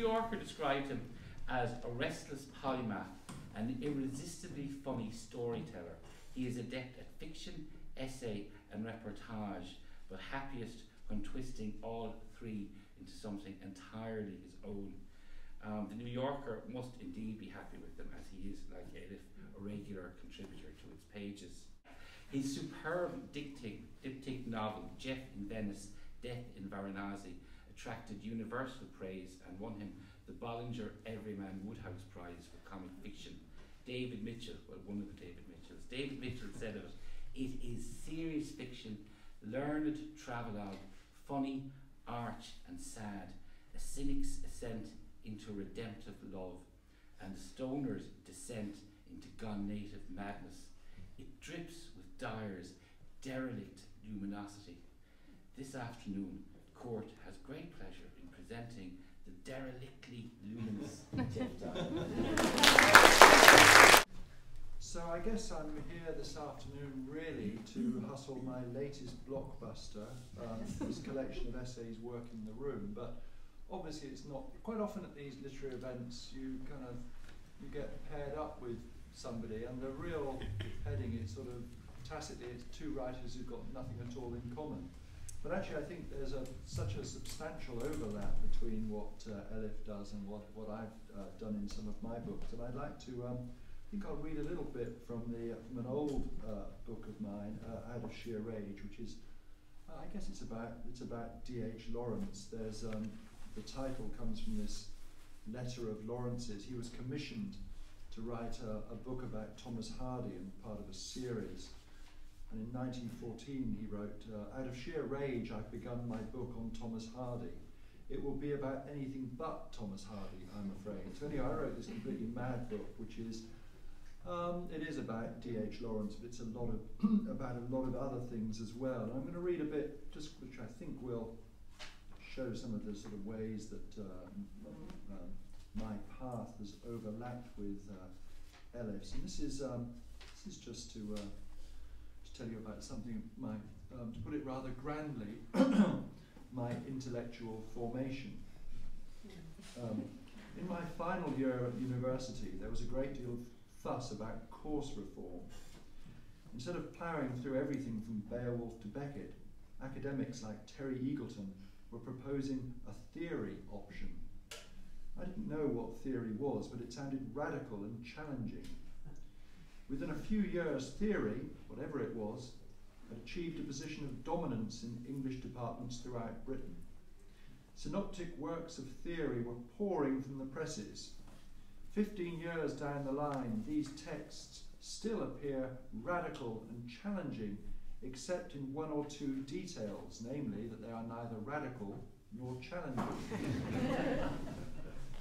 Yorker described him as a restless polymath, an irresistibly funny storyteller. He is adept at fiction, essay and reportage, but happiest when twisting all three into something entirely his own. The New Yorker must indeed be happy with him, as he is, like Edith, a regular contributor to its pages. His superb diptych novel, Geoff in Venice, Death in Varanasi, attracted universal praise and won him the Bollinger Everyman Woodhouse Prize for comic fiction. David Mitchell, well, one of the David Mitchells, David Mitchell said of it, "It is serious fiction, learned travelogue, funny, arch and sad, a cynic's ascent into redemptive love, and a stoner's descent into gone native madness. It drips with Dyer's derelict luminosity. This afternoon, Cúirt has great pleasure in presenting the derelictly luminous Geoff Dyer." So I guess I'm here this afternoon really to hustle my latest blockbuster, this collection of essays, Work in the Room. But obviously it's not, quite often at these literary events you get paired up with somebody, and the real heading is sort of tacitly, it's two writers who've got nothing at all in common. But actually I think there's such a substantial overlap between what Elif does and what I've done in some of my books, and I'd like to, I think I'll read a little bit from an old book of mine, Out of Sheer Rage, which is, I guess it's about D.H. Lawrence. There's the title comes from this letter of Lawrence's. He was commissioned to write a book about Thomas Hardy and part of a series. And in 1914 he wrote, "Out of sheer rage I've begun my book on Thomas Hardy. It will be about anything but Thomas Hardy, I'm afraid." So anyway, I wrote this completely mad book, which is, it is about D.H. Lawrence, but it's a lot of about a lot of other things as well. And I'm going to read a bit, just which I think will show some of the sort of ways that my path has overlapped with Elif's. And this is just to tell you about something, to put it rather grandly, my intellectual formation. In my final year at university, there was a great deal of fuss about course reform. Instead of ploughing through everything from Beowulf to Beckett, academics like Terry Eagleton were proposing a theory option. I didn't know what theory was, but it sounded radical and challenging. Within a few years, theory, whatever it was, had achieved a position of dominance in English departments throughout Britain. Synoptic works of theory were pouring from the presses. 15 years down the line, these texts still appear radical and challenging, except in one or two details, namely that they are neither radical nor challenging.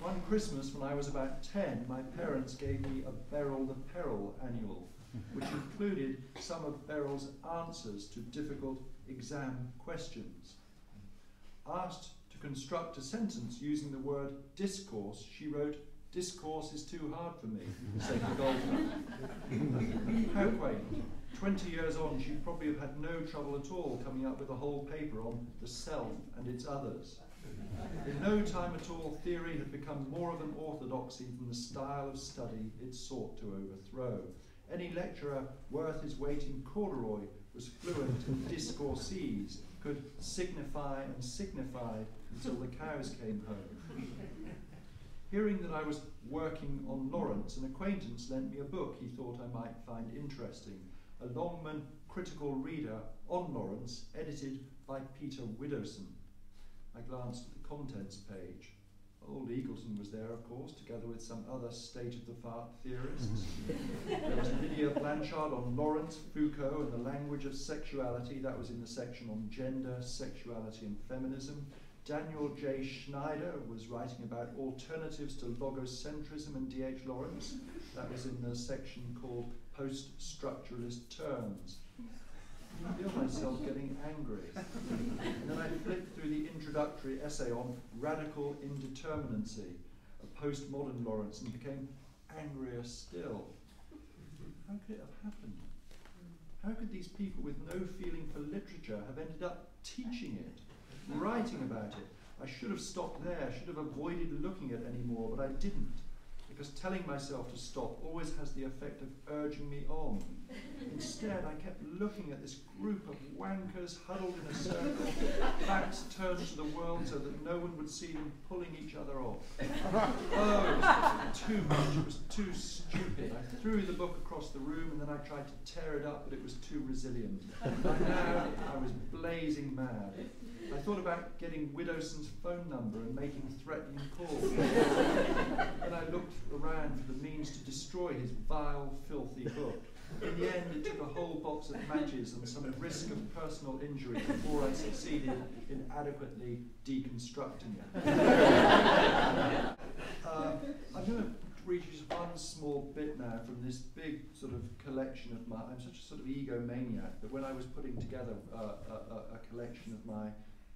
One Christmas, when I was about 10, my parents gave me a Beryl the Peril annual, which included some of Beryl's answers to difficult exam questions. Asked to construct a sentence using the word discourse, she wrote, "Discourse is too hard for me," said the golfer. How quaint. 20 years on, she'd probably have had no trouble at all coming up with a whole paper on the self and its others. In no time at all, theory had become more of an orthodoxy than the style of study it sought to overthrow. Any lecturer worth his weight in corduroy was fluent in discourses, could signify and signified until the cows came home. Hearing that I was working on Lawrence, an acquaintance lent me a book he thought I might find interesting, a Longman critical reader on Lawrence, edited by Peter Widdowson. I glanced at the contents page. Old Eagleton was there, of course, together with some other state-of-the-art theorists. There was Lydia Blanchard on Lawrence, Foucault, and the language of sexuality. That was in the section on gender, sexuality, and feminism. Daniel J. Schneider was writing about alternatives to logocentrism and D.H. Lawrence. That was in the section called Post-Structuralist Terms. I feel myself getting angry. And then I flipped through the introductory essay on radical indeterminacy, a postmodern Lawrence, and became angrier still. How could it have happened? How could these people with no feeling for literature have ended up teaching it, writing about it, I should have stopped there, I should have avoided looking at any more, but I didn't. Because telling myself to stop always has the effect of urging me on. Instead, I kept looking at this group of wankers huddled in a circle, backs turned to the world so that no one would see them pulling each other off. Oh, it was too much, it was too stupid. I threw the book across the room and then I tried to tear it up, but it was too resilient. By now, I was blazing mad. I thought about getting Widowson's phone number and making threatening calls. And I looked around for the means to destroy his vile, filthy book. In the end, it took a whole box of matches and some risk of personal injury before I succeeded in adequately deconstructing it. I'm going to read you just one small bit now from this big sort of collection of my... I'm such a sort of egomaniac that when I was putting together a collection of my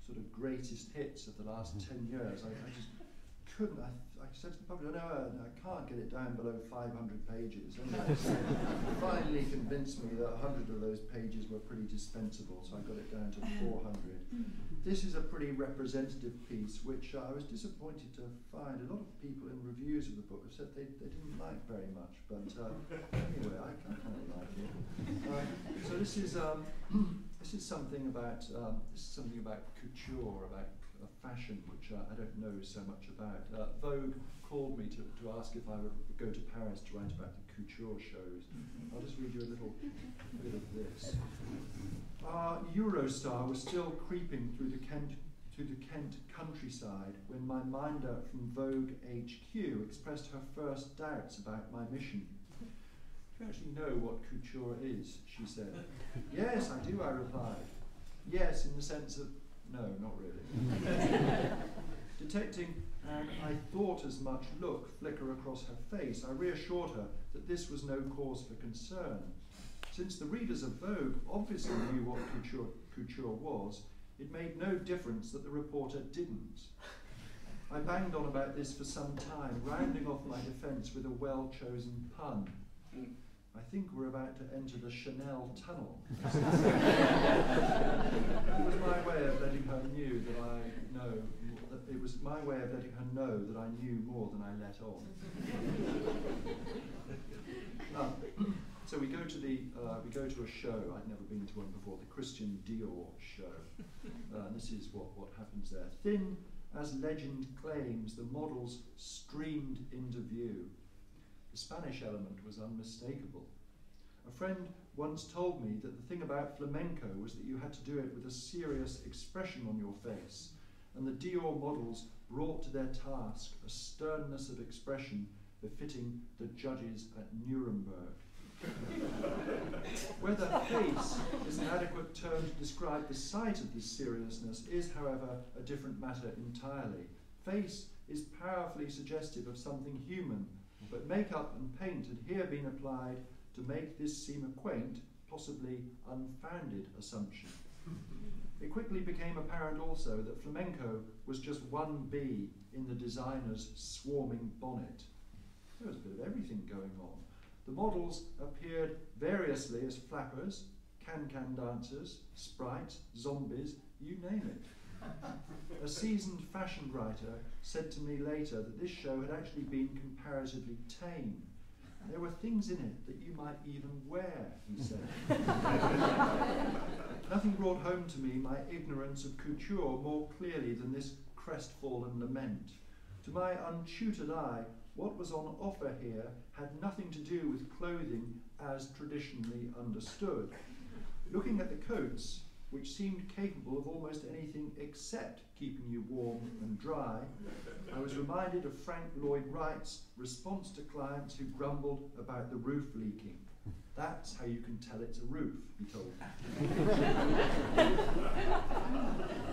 sort of greatest hits of the last 10 years, I just couldn't. I said to the publisher, no, I can't get it down below 500 pages. And they finally convinced me that 100 of those pages were pretty dispensable, so I got it down to 400. This is a pretty representative piece, which I was disappointed to find. A lot of people in reviews of the book have said they didn't like very much, but anyway, I kind of like it. So this is something about couture, about fashion, which I don't know so much about. Vogue called me to ask if I would go to Paris to write about the couture shows. I'll just read you a little bit of this. Eurostar was still creeping through the Kent countryside when my minder from Vogue HQ expressed her first doubts about my mission. Do you actually know what couture is? She said. Yes, I do, I replied. Yes, in the sense of no, not really. Detecting an I thought as much look flicker across her face, I reassured her that this was no cause for concern. Since the readers of Vogue obviously knew what couture was, it made no difference that the reporter didn't. I banged on about this for some time, rounding off my defence with a well-chosen pun. I think we're about to enter the Chanel tunnel. It was my way of letting her know that I knew more than I let on. So we go to a show. I'd never been to one before, the Christian Dior show. And this is what happens there. Thin as legend claims, the models streamed into view. The Spanish element was unmistakable. A friend once told me that the thing about flamenco was that you had to do it with a serious expression on your face, and the Dior models brought to their task a sternness of expression befitting the judges at Nuremberg. Whether face is an adequate term to describe the sight of this seriousness is, however, a different matter entirely. Face is powerfully suggestive of something human, but makeup and paint had here been applied to make this seem a quaint, possibly unfounded assumption. It quickly became apparent also that flamenco was just one bee in the designer's swarming bonnet. There was a bit of everything going on. The models appeared variously as flappers, can-can dancers, sprites, zombies, you name it. A seasoned fashion writer said to me later that this show had actually been comparatively tame. There were things in it that you might even wear, he said. Nothing brought home to me my ignorance of couture more clearly than this crestfallen lament. To my untutored eye, what was on offer here had nothing to do with clothing as traditionally understood. Looking at the coats, which seemed capable of almost anything except keeping you warm and dry, I was reminded of Frank Lloyd Wright's response to clients who grumbled about the roof leaking. That's how you can tell it's a roof, he told me.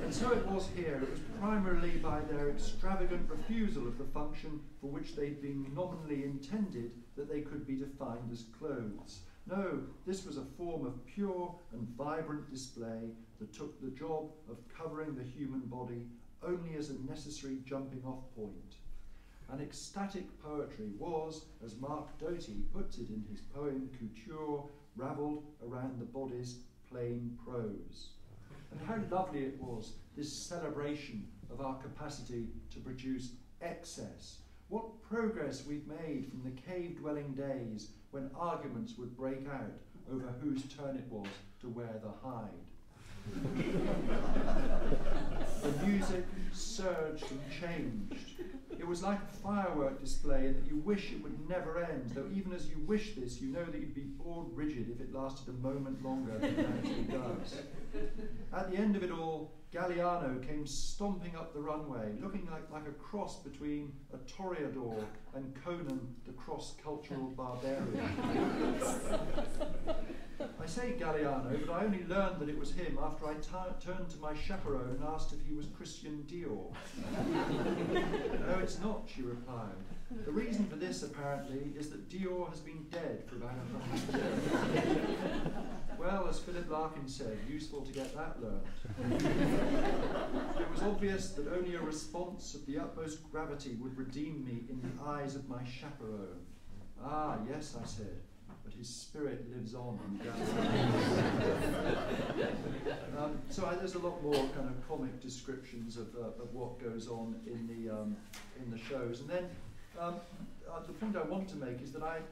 And so it was here. It was primarily by their extravagant refusal of the function for which they'd been nominally intended that they could be defined as clothes. No, this was a form of pure and vibrant display that took the job of covering the human body only as a necessary jumping off point. An ecstatic poetry was, as Mark Doty puts it in his poem Couture, ravelled around the body's plain prose. And how lovely it was, this celebration of our capacity to produce excess. What progress we've made from the cave-dwelling days when arguments would break out over whose turn it was to wear the hide. The music surged and changed. It was like a firework display, and that you wish it would never end, though even as you wish this, you know that you'd be bored rigid if it lasted a moment longer than it actually does. At the end of it all, Galliano came stomping up the runway, looking like a cross between a toreador and Conan the cross-cultural barbarian. I say Galliano, but I only learned that it was him after I turned to my chaperone and asked if he was Christian Dior. No, it's not, she replied. The reason for this, apparently, is that Dior has been dead for about 100 years. Well, as Philip Larkin said, useful to get that learned. It was obvious that only a response of the utmost gravity would redeem me in the eyes of my chaperone. Ah, yes, I said, but his spirit lives on in Galway. There's a lot more kind of comic descriptions of what goes on in the shows. And then the point I want to make is that I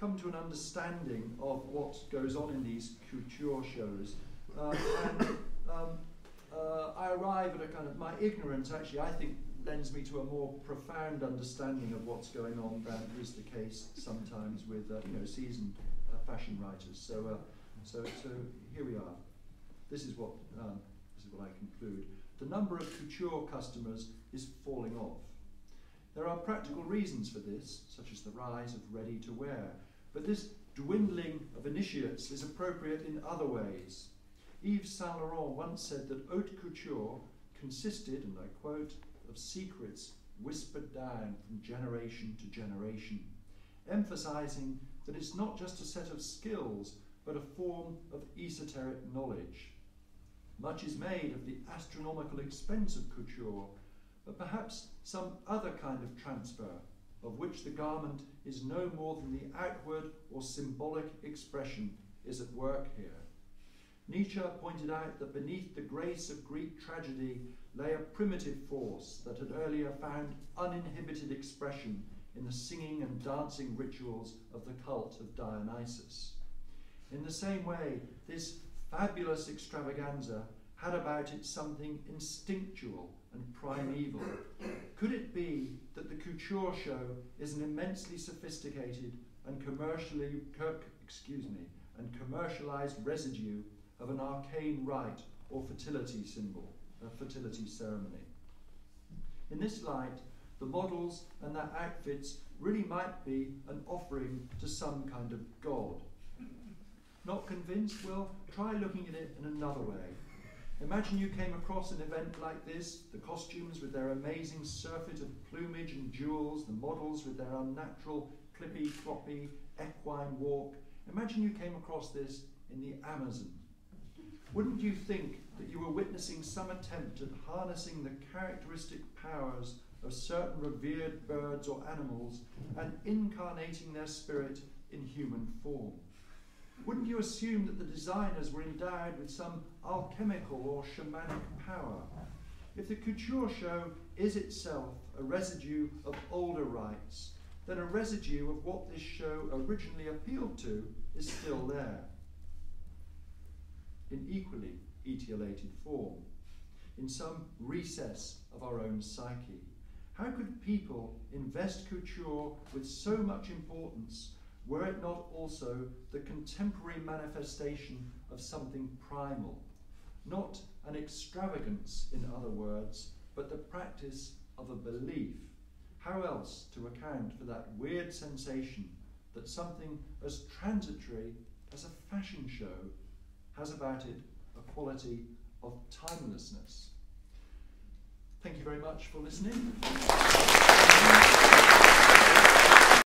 come to an understanding of what goes on in these couture shows, I arrive at a kind of, my ignorance actually I think lends me to a more profound understanding of what's going on than is the case sometimes with seasoned fashion writers. So here we are. This is what I conclude. The number of couture customers is falling off. There are practical reasons for this, such as the rise of ready-to-wear, but this dwindling of initiates is appropriate in other ways. Yves Saint Laurent once said that haute couture consisted, and I quote, of secrets whispered down from generation to generation, emphasizing that it's not just a set of skills, but a form of esoteric knowledge. Much is made of the astronomical expense of couture, but perhaps some other kind of transfer, of which the garment is no more than the outward or symbolic expression, is at work here. Nietzsche pointed out that beneath the grace of Greek tragedy lay a primitive force that had earlier found uninhibited expression in the singing and dancing rituals of the cult of Dionysus. In the same way, this fabulous extravaganza had about it something instinctual and primeval. Could it be that the couture show is an immensely sophisticated and commercialized residue of an arcane rite or fertility symbol, a fertility ceremony? In this light, the models and their outfits really might be an offering to some kind of god. Not convinced? Well, try looking at it in another way. Imagine you came across an event like this, the costumes with their amazing surfeit of plumage and jewels, the models with their unnatural, clippy-cloppy, equine walk. Imagine you came across this in the Amazon. Wouldn't you think that you were witnessing some attempt at harnessing the characteristic powers of certain revered birds or animals and incarnating their spirit in human form? Wouldn't you assume that the designers were endowed with some alchemical or shamanic power? If the couture show is itself a residue of older rites, then a residue of what this show originally appealed to is still there, in equally etiolated form, in some recess of our own psyche. How could people invest couture with so much importance were it not also the contemporary manifestation of something primal, not an extravagance, in other words, but the practice of a belief? How else to account for that weird sensation that something as transitory as a fashion show has about it a quality of timelessness? Thank you very much for listening.